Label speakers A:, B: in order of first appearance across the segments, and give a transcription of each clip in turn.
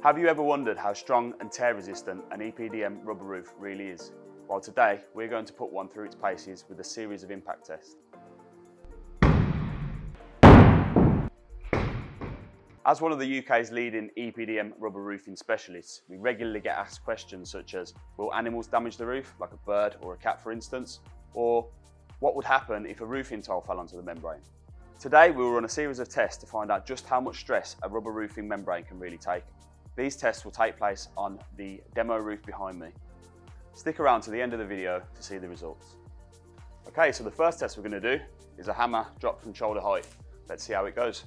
A: Have you ever wondered how strong and tear resistant an EPDM rubber roof really is? Well, today we're going to put one through its paces with a series of impact tests. As one of the UK's leading EPDM rubber roofing specialists, we regularly get asked questions such as, will animals damage the roof, like a bird or a cat for instance? Or, what would happen if a roofing tile fell onto the membrane? Today we will run a series of tests to find out just how much stress a rubber roofing membrane can really take. These tests will take place on the demo roof behind me. Stick around to the end of the video to see the results. Okay, so the first test we're going to do is a hammer drop from shoulder height. Let's see how it goes.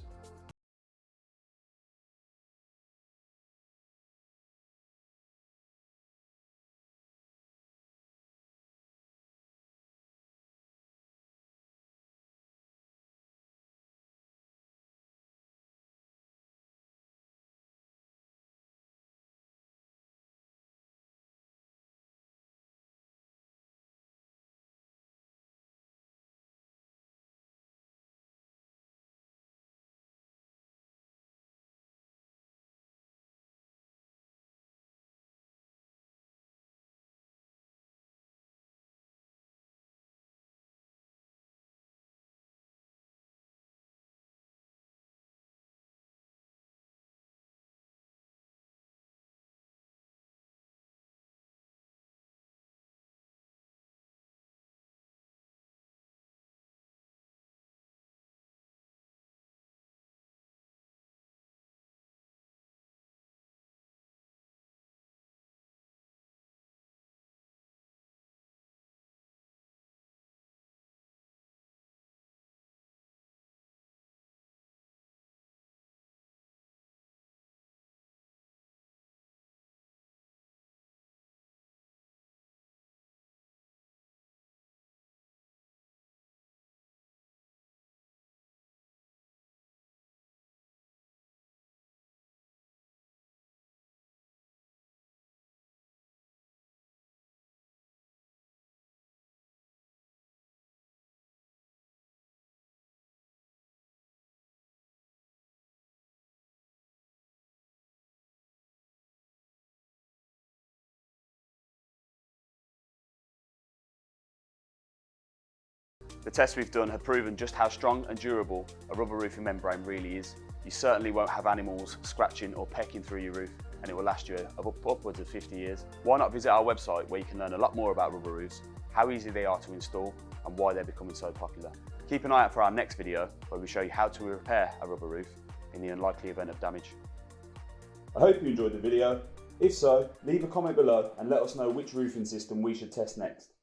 A: The tests we've done have proven just how strong and durable a rubber roofing membrane really is. You certainly won't have animals scratching or pecking through your roof, and it will last you upwards of 50 years. Why not visit our website where you can learn a lot more about rubber roofs, how easy they are to install and why they're becoming so popular. Keep an eye out for our next video where we show you how to repair a rubber roof in the unlikely event of damage.
B: I hope you enjoyed the video. If so, leave a comment below and let us know which roofing system we should test next.